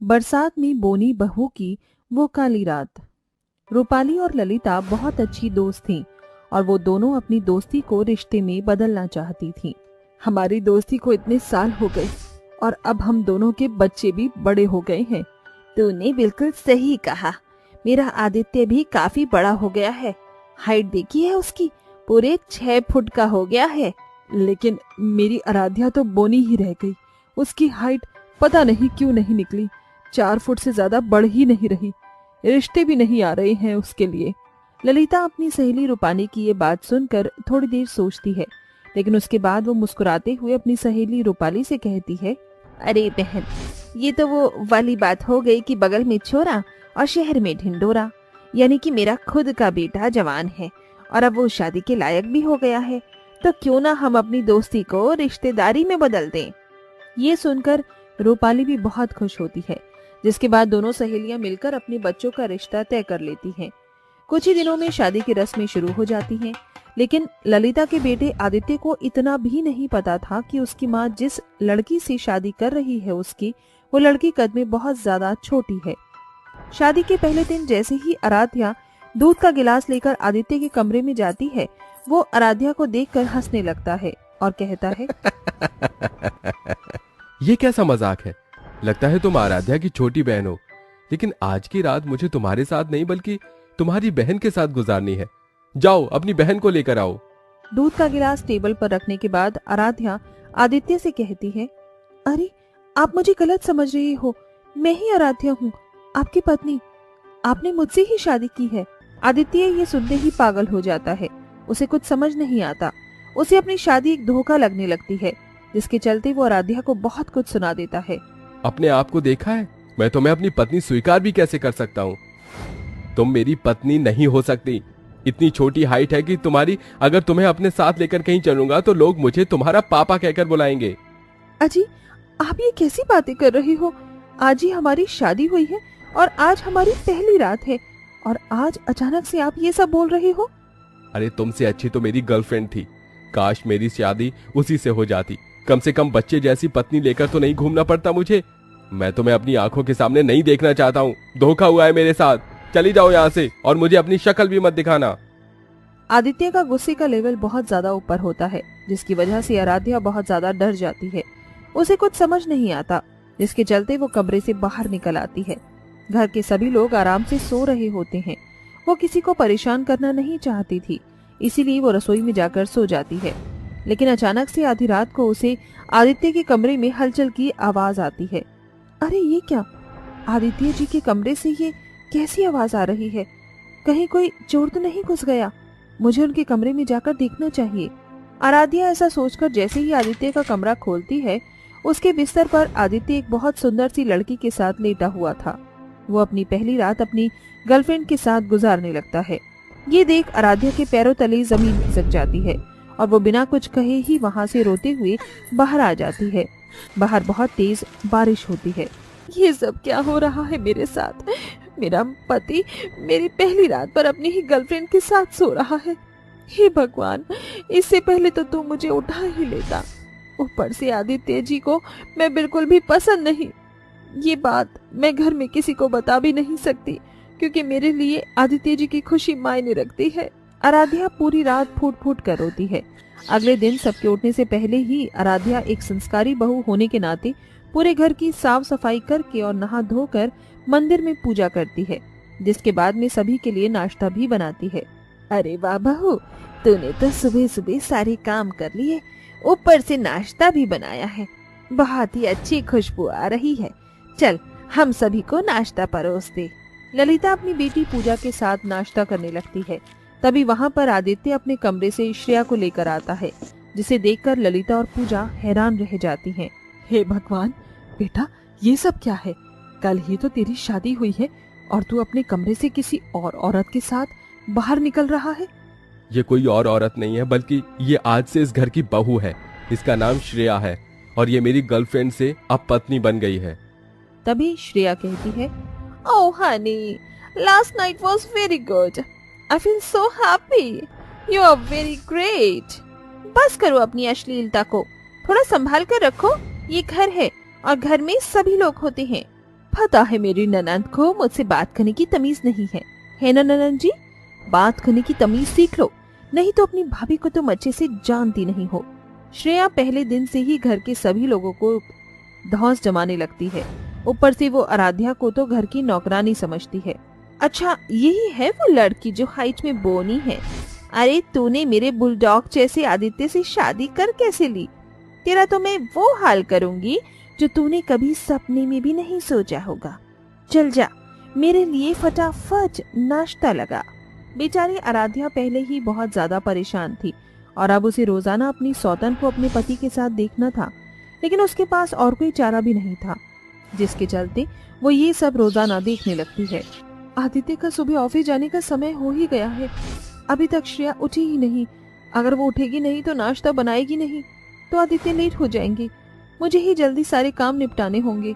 बरसात में बोनी बहू की वो काली रात। रूपाली और ललिता बहुत अच्छी दोस्त थीं और वो दोनों अपनी दोस्ती को रिश्ते में बदलना चाहती थीं। हमारी दोस्ती को इतने साल हो गए और अब हम दोनों के बच्चे भी बड़े हो गए हैं। तूने बिल्कुल सही कहा। मेरा आदित्य भी काफी बड़ा हो गया है। हाइट देखी है उसकी, पूरे 6 फुट का हो गया है। लेकिन मेरी आराध्या तो बोनी ही रह गई। उसकी हाइट पता नहीं क्यों नहीं निकली, 4 फुट से ज्यादा बढ़ ही नहीं रही। रिश्ते भी नहीं आ रहे हैं उसके लिए। ललिता अपनी सहेली रूपाली की ये बात सुनकर थोड़ी देर सोचती है, लेकिन उसके बाद वो मुस्कुराते हुए अपनी सहेली रूपाली से कहती है, अरे बहन, ये तो वो वाली बात हो गई कि बगल में छोरा और शहर में ढिंडोरा। यानी कि मेरा खुद का बेटा जवान है और अब वो शादी के लायक भी हो गया है, तो क्यों ना हम अपनी दोस्ती को रिश्तेदारी में बदल दें। ये सुनकर रूपाली भी बहुत खुश होती है, जिसके बाद दोनों सहेलियां मिलकर अपने बच्चों का रिश्ता तय कर लेती हैं। कुछ ही दिनों में शादी की रस्में शुरू हो जाती हैं, लेकिन ललिता के बेटे आदित्य को इतना भी नहीं पता था कि उसकी माँ जिस लड़की से शादी कर रही है वो लड़की कद में बहुत ज्यादा छोटी है। शादी के पहले दिन जैसे ही आराध्या दूध का गिलास लेकर आदित्य के कमरे में जाती है, वो आराध्या को देखकर हंसने लगता है और कहता है, ये कैसा मजाक है? लगता है तुम आराध्या की छोटी बहन हो, लेकिन आज की रात मुझे तुम्हारे साथ नहीं बल्कि तुम्हारी बहन के साथ गुजारनी है। जाओ अपनी बहन को लेकर आओ। दूध का गिलास टेबल पर रखने के बाद आराध्या आदित्य से कहती है, अरे आप मुझे गलत समझ रही हो। मैं ही आराध्या हूँ, आपकी पत्नी। आपने मुझसे ही शादी की है। आदित्य ये सुनते ही पागल हो जाता है। उसे कुछ समझ नहीं आता। उसे अपनी शादी एक धोखा लगने लगती है, जिसके चलते वो आराध्या को बहुत कुछ सुना देता है। अपने आप को देखा है? मैं तुम्हें अपनी पत्नी स्वीकार भी कैसे कर सकता हूँ? तुम मेरी पत्नी नहीं हो सकती। इतनी छोटी हाइट है कि अगर तुम्हें अपने साथ लेकर कहीं चलूंगा तो लोग मुझे तुम्हारा पापा कहकर बुलाएंगे। अजी, आप ये कैसी बातें कर रहे हो? आज ही हमारी शादी हुई है और आज हमारी पहली रात है, और आज अचानक से आप ये सब बोल रहे हो? अरे तुमसे अच्छी तो मेरी गर्लफ्रेंड थी। काश मेरी शादी उसी से हो जाती। कम से कम बच्चे जैसी पत्नी लेकर तो नहीं घूमना पड़ता मुझे। मैं तुम्हें अपनी आंखों के सामने नहीं देखना चाहता हूँ। धोखा हुआ है मेरे साथ। चली जाओ यहाँ से और मुझे अपनी शक्ल भी मत दिखाना। आदित्य का गुस्से का लेवल बहुत ज्यादा ऊपर होता है, जिसकी वजह से आराध्या बहुत ज्यादा डर जाती है। उसे कुछ समझ नहीं आता, जिसके चलते वो कमरे से बाहर निकल आती है। घर के सभी लोग आराम से सो रहे होते हैं। वो किसी को परेशान करना नहीं चाहती थी, इसीलिए वो रसोई में जाकर सो जाती है। लेकिन अचानक से आधी रात को उसे आदित्य के कमरे में हलचल की आवाज आती है। अरे ये क्या? आदित्य जी के कमरे से ये कैसी आवाज आ रही है? कहीं कोई चोर तो नहीं घुस गया? मुझे उनके कमरे में जाकर देखना चाहिए। आराध्या ऐसा सोचकर जैसे ही आदित्य का कमरा खोलती है, उसके बिस्तर पर आदित्य एक बहुत सुंदर सी लड़की के साथ लेटा हुआ था। वो अपनी पहली रात अपनी गर्लफ्रेंड के साथ गुजारने लगता है। ये देख आराध्या के पैरों तले जमीन खिसक जाती है और वो बिना कुछ कहे ही वहाँ से रोते हुए बाहर आ जाती है। बाहर बहुत तेज बारिश होती है। ये सब क्या हो रहा है मेरे साथ? मेरा पति मेरी पहली रात पर अपनी ही गर्लफ्रेंड के साथ सो रहा है। हे भगवान, इससे पहले तो तू मुझे उठा ही लेता। ऊपर से आदित्य जी को मैं बिल्कुल भी पसंद नहीं। ये बात मैं घर में किसी को बता भी नहीं सकती, क्योंकि मेरे लिए आदित्य जी की खुशी मायने रखती है। आराध्या पूरी रात फूट फूट कर रोती है। अगले दिन सबके उठने से पहले ही आराध्या एक संस्कारी बहू होने के नाते पूरे घर की साफ सफाई करके और नहा धोकर मंदिर में पूजा करती है, जिसके बाद में सभी के लिए नाश्ता भी बनाती है। अरे वाह बहू, तूने तो सुबह सुबह सारे काम कर लिए, ऊपर से नाश्ता भी बनाया है। बहुत ही अच्छी खुशबू आ रही है। चल हम सभी को नाश्ता परोस दे। ललिता अपनी बेटी पूजा के साथ नाश्ता करने लगती है। तभी वहाँ पर आदित्य अपने कमरे से श्रेया को लेकर आता है, जिसे देखकर ललिता और पूजा हैरान रह जाती हैं। हे भगवान, बेटा ये सब क्या है? कल ही तो तेरी शादी हुई है और तू अपने कमरे से किसी और औरत के साथ बाहर निकल रहा है। ये कोई और औरत नहीं है, बल्कि ये आज से इस घर की बहू है। इसका नाम श्रेया है और ये मेरी गर्लफ्रेंड से अब पत्नी बन गई है। तभी श्रेया कहती है, oh honey, last night was very good. I feel so happy. You are very great. बस करो अपनी अश्लीलता को, थोड़ा संभाल कर रखो। ये घर है और घर में सभी लोग होते हैं। पता है मेरी ननद को मुझसे बात करने की तमीज नहीं है ना ननद जी? बात करने की तमीज सीख लो, नहीं तो अपनी भाभी को तुम अच्छे से जानती नहीं हो। श्रेया पहले दिन से ही घर के सभी लोगों को धौंस जमाने लगती है। ऊपर से वो आराध्या को तो घर की नौकरानी समझती है। अच्छा, यही है वो लड़की जो हाइट में बोनी है? अरे तूने मेरे बुलडॉग जैसे आदित्य से शादी कर कैसे ली? तेरा तो मैं वो हाल करूंगी जो तूने कभी सपने में भी नहीं सोचा होगा। चल जा, मेरे लिए फटाफट नाश्ता लगा। बेचारी आराध्या पहले ही बहुत ज्यादा परेशान थी और अब उसे रोजाना अपनी सौतन को अपने पति के साथ देखना था, लेकिन उसके पास और कोई चारा भी नहीं था, जिसके चलते वो ये सब रोजाना देखने लगती है। आदित्य का सुबह ऑफिस जाने का समय हो ही गया है, अभी तक श्रेया उठी ही नहीं। अगर वो उठेगी नहीं तो नाश्ता बनाएगी नहीं तो आदित्य लेट हो जाएंगे। मुझे ही जल्दी सारे काम निपटाने होंगे।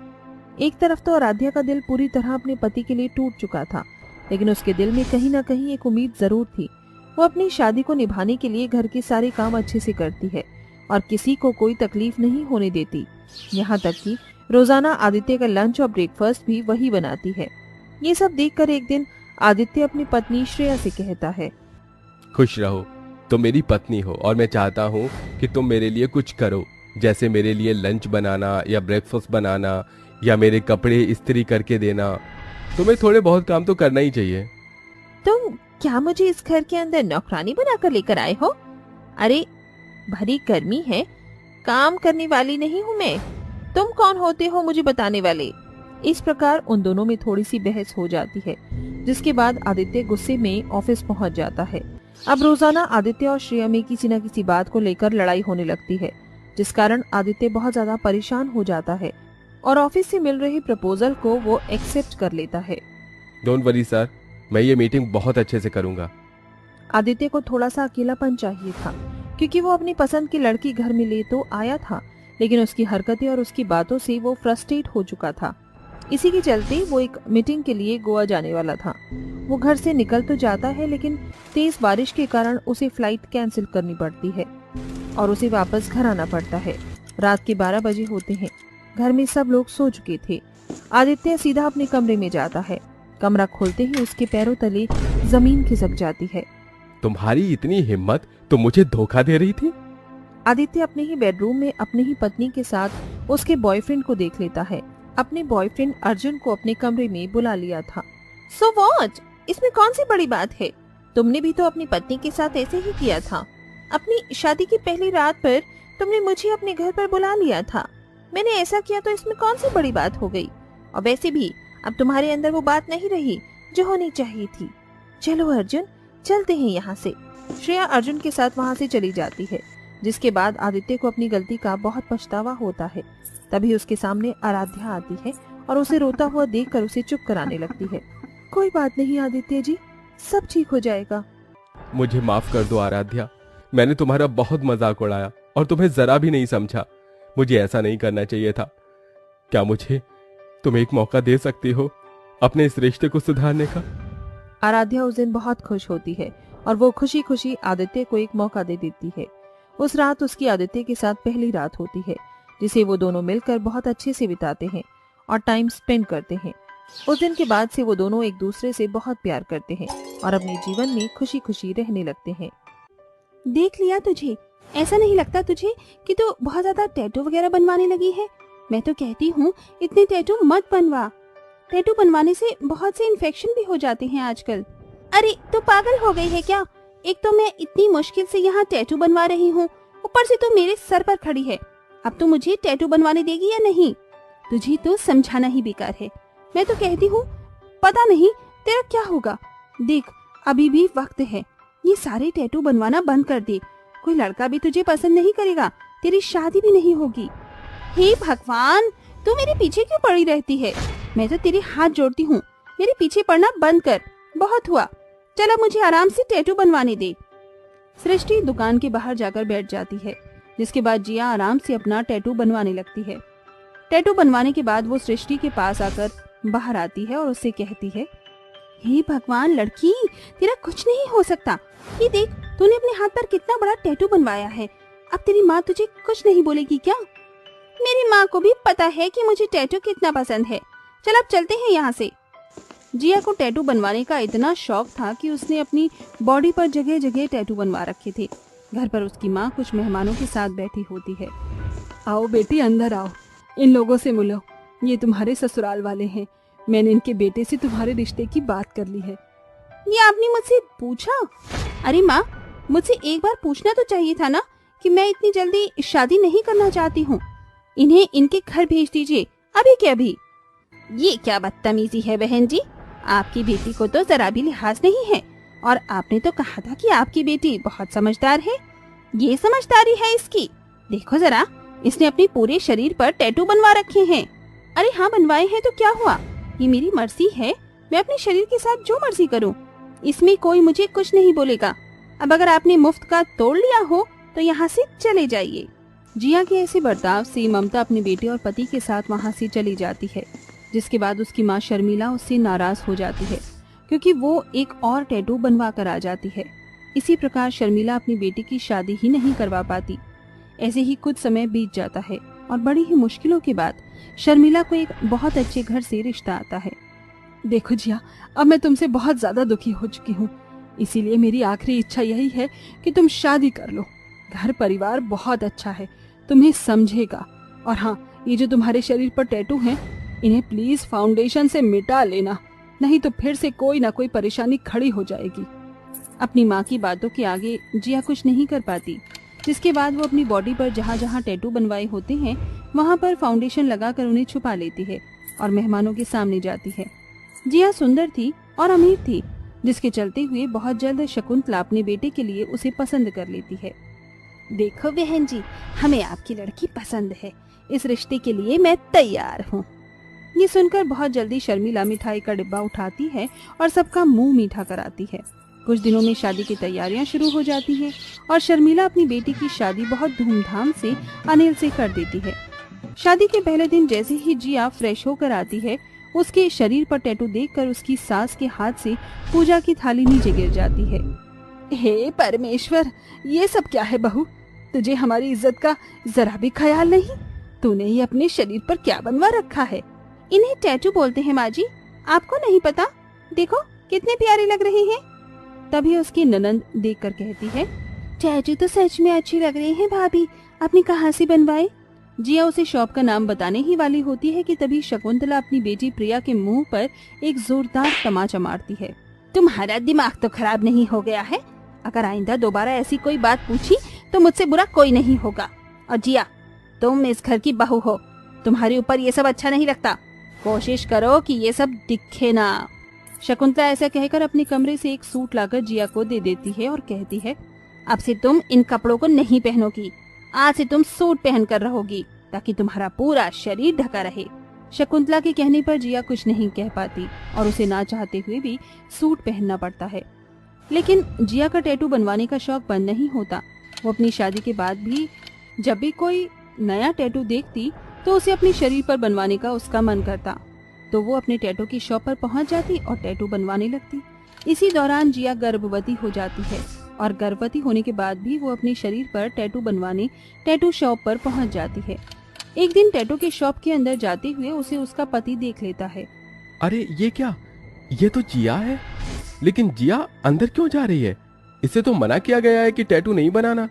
एक तरफ तो आराध्या का दिल पूरी तरह अपने पति के लिए टूट चुका था, लेकिन उसके दिल में कहीं ना कहीं एक उम्मीद जरूर थी। वो अपनी शादी को निभाने के लिए घर के सारे काम अच्छे से करती है और किसी को कोई तकलीफ नहीं होने देती। यहाँ तक कि रोजाना आदित्य का लंच और ब्रेकफास्ट भी वही बनाती है। ये सब देखकर एक दिन आदित्य अपनी पत्नी श्रेया से कहता है, खुश रहो, तुम मेरी पत्नी हो और मैं चाहता हूँ कि तुम मेरे लिए कुछ करो, जैसे मेरे लिए लंच बनाना या ब्रेकफास्ट बनाना या मेरे कपड़े इस्त्री करके देना। तुम्हें थोड़े बहुत काम तो करना ही चाहिए। तुम क्या मुझे इस घर के अंदर नौकरानी बनाकर लेकर आए हो? अरे भरी गर्मी है, काम करने वाली नहीं हूँ मैं। तुम कौन होते हो मुझे बताने वाले? इस प्रकार उन दोनों में थोड़ी सी बहस हो जाती है, जिसके बाद आदित्य गुस्से में ऑफिस पहुंच जाता है। अब रोजाना आदित्य और श्रेया में किसी न किसी बात को लेकर लड़ाई होने लगती है, जिस कारण आदित्य बहुत ज्यादा परेशान हो जाता है और ऑफिस से मिल रही प्रपोजल को वो एक्सेप्ट कर लेता है। डोंट वरी सर, मैं ये मीटिंग बहुत अच्छे से करूंगा। आदित्य को थोड़ा सा अकेलापन चाहिए था, क्योंकि वो अपनी पसंद की लड़की घर में ले तो आया था, लेकिन उसकी हरकतें और उसकी बातों से वो फ्रस्ट्रेट हो चुका था। इसी के चलते वो एक मीटिंग के लिए गोवा जाने वाला था। वो घर से निकल तो जाता है, लेकिन तेज बारिश के कारण उसे फ्लाइट कैंसिल करनी पड़ती है और उसे वापस घर आना पड़ता है। रात के 12 बजे होते हैं। घर में सब लोग सो चुके थे। आदित्य सीधा अपने कमरे में जाता है। कमरा खोलते ही उसके पैरों तले जमीन खिसक जाती है। तुम्हारी इतनी हिम्मत, तुम मुझे धोखा दे रही थी? आदित्य अपने ही बेडरूम में अपनी ही पत्नी के साथ उसके बॉयफ्रेंड को देख लेता है। अपने बॉयफ्रेंड अर्जुन को अपने कमरे में बुला लिया था। So what? इसमें कौन सी बड़ी बात है? तुमने भी तो अपनी पत्नी के साथ ऐसे ही किया था। अपनी शादी की पहली रात पर तुमने मुझे अपने घर पर बुला लिया था। मैंने ऐसा किया तो इसमें कौन सी बड़ी बात हो गई? और वैसे भी अब तुम्हारे अंदर वो बात नहीं रही जो होनी चाहिए थी। चलो अर्जुन, चलते हैं यहाँ से। श्रेया अर्जुन के साथ वहाँ से चली जाती है, जिसके बाद आदित्य को अपनी गलती का बहुत पछतावा होता है। तभी उसके सामने आराध्या आती है और उसे रोता हुआ देखकर उसे चुप कराने लगती है। कोई बात नहीं आदित्य जी, सब ठीक हो जाएगा। मुझे माफ कर दो आराध्या, मैंने तुम्हारा बहुत मजाक उड़ाया और तुम्हें जरा भी नहीं समझा। मुझे ऐसा नहीं करना चाहिए था। क्या मुझे तुम एक मौका दे सकती हो अपने इस रिश्ते को सुधारने का? आराध्या उस दिन बहुत खुश होती है और वो खुशी खुशी आदित्य को एक मौका दे देती है। उस रात उसकी आदित्य के साथ पहली रात होती है, जिसे वो दोनों मिलकर बहुत अच्छे से बिताते हैं और टाइम स्पेंड करते हैं। उस दिन के बाद से वो दोनों एक दूसरे से बहुत प्यार करते हैं और अपने जीवन में खुशी खुशी रहने लगते हैं। देख लिया तुझे, ऐसा नहीं लगता तुझे कि तू बहुत ज्यादा टैटू वगैरह बनवाने लगी है? मैं तो कहती हूँ इतने टैटू मत बनवा। टैटू बनवाने से बहुत से इन्फेक्शन भी हो जाते हैं आजकल। अरे तू पागल हो गई है क्या? एक तो मैं इतनी मुश्किल से यहाँ टैटू बनवा रही हूँ, ऊपर से तू मेरे सर पर खड़ी है। अब तू मुझे टैटू बनवाने देगी या नहीं? तुझे तो समझाना ही बेकार है। मैं तो कहती हूँ, पता नहीं तेरा क्या होगा। देख अभी भी वक्त है, ये सारे टैटू बनवाना बंद कर दे। कोई लड़का भी तुझे पसंद नहीं करेगा, तेरी शादी भी नहीं होगी। हे भगवान, तू मेरे पीछे क्यों पड़ी रहती है? मैं तो तेरे हाथ जोड़ती हूँ, मेरे पीछे पड़ना बंद कर। बहुत हुआ, चल अब मुझे आराम से टैटू बनवाने दे। सृष्टि दुकान के बाहर जाकर बैठ जाती है, जिसके बाद जिया आराम से अपना टैटू बनवाने लगती है। टैटू बनवाने के बाद वो सृष्टि के पास आकर बाहर आती है और उससे कहती है, हे भगवान लड़की, तेरा कुछ नहीं हो सकता। ये देख, तूने अपने हाथ पर कितना बड़ा टैटू बनवाया है। अब तेरी माँ तुझे कुछ नहीं बोलेगी क्या? मेरी माँ को भी पता है कि मुझे टैटू कितना पसंद है। चल अब चलते हैं यहाँ से। जिया को टैटू बनवाने का इतना शौक था कि उसने अपनी बॉडी पर जगह जगह टैटू बनवा रखे थे। घर पर उसकी माँ कुछ मेहमानों के साथ बैठी होती है। आओ बेटी, अंदर आओ, इन लोगों से मिलो। ये तुम्हारे ससुराल वाले हैं। मैंने इनके बेटे से तुम्हारे रिश्ते की बात कर ली है। ये आपने मुझसे पूछा? अरे माँ, मुझसे एक बार पूछना तो चाहिए था ना कि मैं इतनी जल्दी शादी नहीं करना चाहती हूँ। इन्हें इनके घर भेज दीजिए अभी के अभी। ये क्या बदतमीजी है बहन जी, आपकी बेटी को तो जरा भी लिहाज नहीं है। और आपने तो कहा था कि आपकी बेटी बहुत समझदार है। ये समझदारी है इसकी? देखो जरा, इसने अपने पूरे शरीर पर टैटू बनवा रखे हैं। अरे हाँ, बनवाए हैं तो क्या हुआ, ये मेरी मर्जी है। मैं अपने शरीर के साथ जो मर्जी करूँ, इसमें कोई मुझे कुछ नहीं बोलेगा। अब अगर आपने मुफ्त का तोड़ लिया हो तो यहाँ से चले जाइए। जिया के ऐसे बर्ताव से ममता अपने बेटे और पति के साथ वहाँ से चली जाती है, जिसके बाद उसकी माँ शर्मिला उससे नाराज हो जाती है क्योंकि वो एक और टैटू बनवा कर आ जाती है। इसी प्रकार शर्मिला अपनी बेटी की शादी ही नहीं करवा पाती। ऐसे ही कुछ समय बीत जाता है और बड़ी ही मुश्किलों के बाद शर्मिला को एक बहुत अच्छे घर से रिश्ता आता है। देखो जिया, अब मैं तुमसे बहुत ज्यादा दुखी हो चुकी हूँ, इसीलिए मेरी आखिरी इच्छा यही है कि तुम शादी कर लो। घर परिवार बहुत अच्छा है, तुम्हें समझेगा। और हाँ, ये जो तुम्हारे शरीर पर टैटू हैं, इन्हें प्लीज फाउंडेशन से मिटा लेना, नहीं तो फिर से कोई ना कोई परेशानी खड़ी हो जाएगी। अपनी माँ की बातों के आगे जिया कुछ नहीं कर पाती, जिसके बाद वो अपनी बॉडी पर जहाँ जहाँ टैटू बनवाए होते हैं वहाँ पर फाउंडेशन लगाकर उन्हें छुपा लेती है और मेहमानों के सामने जाती है। जिया सुंदर थी और अमीर थी, जिसके चलते हुए बहुत जल्द शकुंतला अपने बेटे के लिए उसे पसंद कर लेती है। देखो बहन जी, हमें आपकी लड़की पसंद है, इस रिश्ते के लिए मैं तैयार हूँ। ये सुनकर बहुत जल्दी शर्मिला मिठाई का डिब्बा उठाती है और सबका मुंह मीठा कराती है। कुछ दिनों में शादी की तैयारियां शुरू हो जाती हैं और शर्मिला अपनी बेटी की शादी बहुत धूमधाम से अनिल से कर देती है। शादी के पहले दिन जैसे ही जिया फ्रेश होकर आती है, उसके शरीर पर टैटू देखकर उसकी सास के हाथ से पूजा की थाली नीचे गिर जाती है। हे परमेश्वर, ये सब क्या है बहू? तुझे हमारी इज्जत का जरा भी ख्याल नहीं? तूने ये अपने शरीर पर क्या बनवा रखा है? इन्हें टैटू बोलते हैं माँ जी, आपको नहीं पता? देखो कितने प्यारे लग रहे हैं। तभी उसकी ननंद देखकर कहती है, टैटू तो सच में अच्छी लग रही है भाभी, आपने कहाँ से बनवाए? जिया उसे शॉप का नाम बताने ही वाली होती है कि तभी शकुंतला अपनी बेटी प्रिया के मुंह पर एक जोरदार तमाचा मारती है। तुम्हारा दिमाग तो खराब नहीं हो गया है? अगर आइंदा दोबारा ऐसी कोई बात पूछी तो मुझसे बुरा कोई नहीं होगा। और जिया, तुम इस घर की बहू हो, तुम्हारे ऊपर ये सब अच्छा नहीं लगता। कोशिश करो कि ये सब दिखे ना। शकुंतला ऐसा कहकर अपने कमरे से एक सूट लाकर जिया को दे देती है और कहती है, अब से तुम इन कपड़ों को नहीं पहनोगी, आज से तुम सूट पहनकर रहोगी ताकि तुम्हारा पूरा शरीर ढका रहे। शकुंतला के कहने पर जिया कुछ नहीं कह पाती और उसे ना चाहते हुए भी सूट पहनना पड़ता है। लेकिन जिया का टैटू बनवाने का शौक बंद नहीं होता। वो अपनी शादी के बाद भी जब भी कोई नया टैटू देखती तो उसे अपने शरीर पर बनवाने का उसका मन करता, तो वो अपने टैटू की शॉप पर पहुंच जाती और टैटू बनवाने लगती। इसी दौरान जिया गर्भवती हो जाती है और गर्भवती होने के बाद भी वो अपने शरीर पर टैटू बनवाने टैटू शॉप पर पहुंच जाती है। एक दिन टैटू के शॉप के अंदर जाते हुए उसे उसका पति देख लेता है। अरे ये क्या, ये तो जिया है। लेकिन जिया अंदर क्यों जा रही है? इसे तो मना किया गया है कि टैटू नहीं बनाना।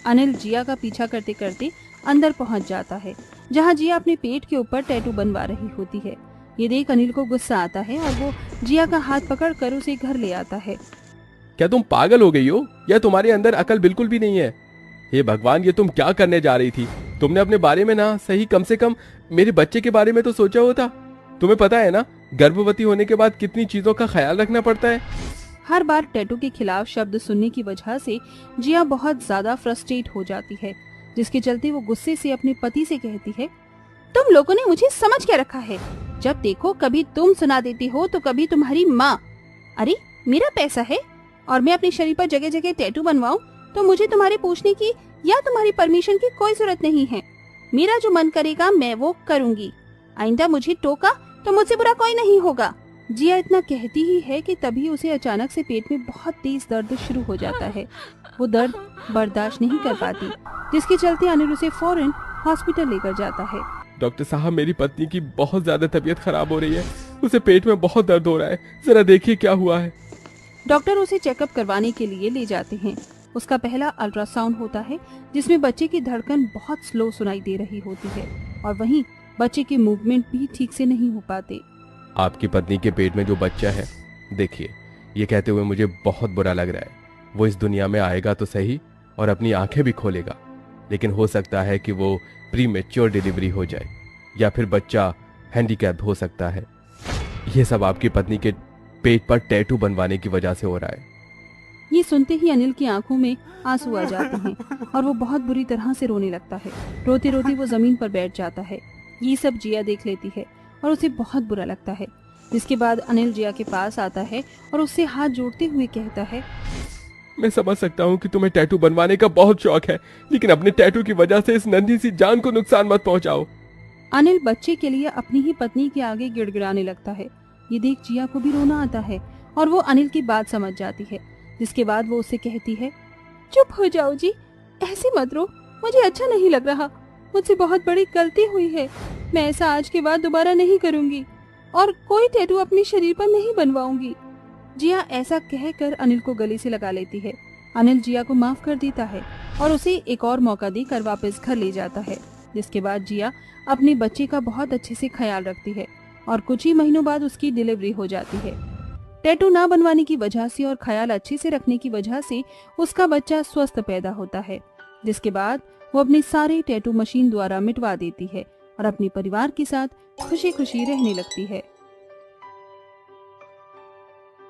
अनिल जिया का पीछा करते करते अंदर पहुंच जाता है, जहां जिया अपने पेट के ऊपर टैटू बनवा रही होती है। ये देख अनिल को गुस्सा आता है और वो जिया का हाथ पकड़कर उसे घर ले आता है। क्या तुम पागल हो गई हो या तुम्हारे अंदर अकल बिल्कुल भी नहीं है? हे भगवान, ये तुम क्या करने जा रही थी? तुमने अपने बारे में ना सही कम से कम मेरे बच्चे के बारे में तो सोचा होता। तुम्हें पता है ना, गर्भवती होने के बाद कितनी चीजों का ख्याल रखना पड़ता है। हर बार टैटू के खिलाफ शब्द सुनने की वजह से जिया बहुत ज्यादा फ्रस्ट्रेट हो जाती है, जिसके चलते वो गुस्से से अपने पति से कहती है, तुम लोगों ने मुझे समझ क्या रखा है? जब देखो कभी तुम सुना देती हो तो कभी तुम्हारी माँ। अरे मेरा पैसा है और मैं अपने शरीर पर जगह जगह टैटू बनवाऊं तो मुझे तुम्हारे पूछने की या तुम्हारी परमिशन की कोई जरूरत नहीं है। मेरा जो मन करेगा मैं वो करूंगी। आइंदा मुझे टोका तो मुझसे बुरा कोई नहीं होगा। जिया इतना कहती ही है कि तभी उसे अचानक से पेट में बहुत तेज दर्द शुरू हो जाता है। वो दर्द बर्दाश्त नहीं कर पाती, जिसके चलते अनिल उसे फौरन हॉस्पिटल लेकर जाता है। डॉक्टर साहब, मेरी पत्नी की बहुत ज्यादा तबीयत खराब हो रही है, उसे पेट में बहुत दर्द हो रहा है, जरा देखिए क्या हुआ है। डॉक्टर उसे चेकअप करवाने के लिए ले जाते हैं। उसका पहला अल्ट्रासाउंड होता है जिसमें बच्चे की धड़कन बहुत स्लो सुनाई दे रही होती है और वहीं बच्चे के मूवमेंट भी ठीक से नहीं हो पाते। आपकी पत्नी के पेट में जो बच्चा है, देखिए, ये कहते हुए मुझे बहुत बुरा लग रहा है। वो इस दुनिया में आएगा तो सही और अपनी आंखें भी खोलेगा, लेकिन हो सकता है कि वो प्री मैच्योर डिलीवरी हो जाए या फिर बच्चा हैंडीकैप हो सकता है। ये सब आपकी पत्नी के पेट पर टैटू बनवाने की वजह से हो रहा है। ये सुनते ही अनिल की आंखों में आंसू आ जाते हैं और वो बहुत बुरी तरह से रोने लगता है। रोते रोते वो जमीन पर बैठ जाता है। ये सब जिया देख लेती है और उसे बहुत बुरा लगता है। जिसके बाद अनिल जिया के पास आता है और उससे हाथ जोड़ते हुए कहता है, मैं समझ सकता हूँ कि तुम्हें टैटू बनवाने का बहुत शौक है, लेकिन अपने टैटू की वजह से इस नन्ही सी जान को नुकसान मत पहुंचाओ। अनिल बच्चे के लिए अपनी ही पत्नी के आगे गिड़गिड़ाने लगता है। ये देख जिया को भी रोना आता है और वो अनिल की बात समझ जाती है। जिसके बाद वो उससे कहती है, चुप हो जाओ जी, ऐसे मत रो, मुझे अच्छा नहीं लग रहा। मुझसे बहुत बड़ी गलती हुई है। मैं ऐसा आज के बाद दोबारा नहीं करूंगी और कोई टैटू अपने शरीर पर नहीं बनवाऊंगी। जिया ऐसा कहकर अनिल को गले से लगा लेती है। अनिल जिया को माफ कर देता है और उसे एक और मौका देकर वापस घर ले जाता है। जिसके बाद जिया अपने बच्चे का बहुत अच्छे से ख्याल रखती है और कुछ ही महीनों बाद उसकी डिलीवरी हो जाती है। टैटू ना बनवाने की वजह से और ख्याल अच्छे से रखने की वजह से उसका बच्चा स्वस्थ पैदा होता है। जिसके बाद वो अपने सारे टैटू मशीन द्वारा मिटवा देती है और अपने परिवार के साथ खुशी खुशी रहने लगती है।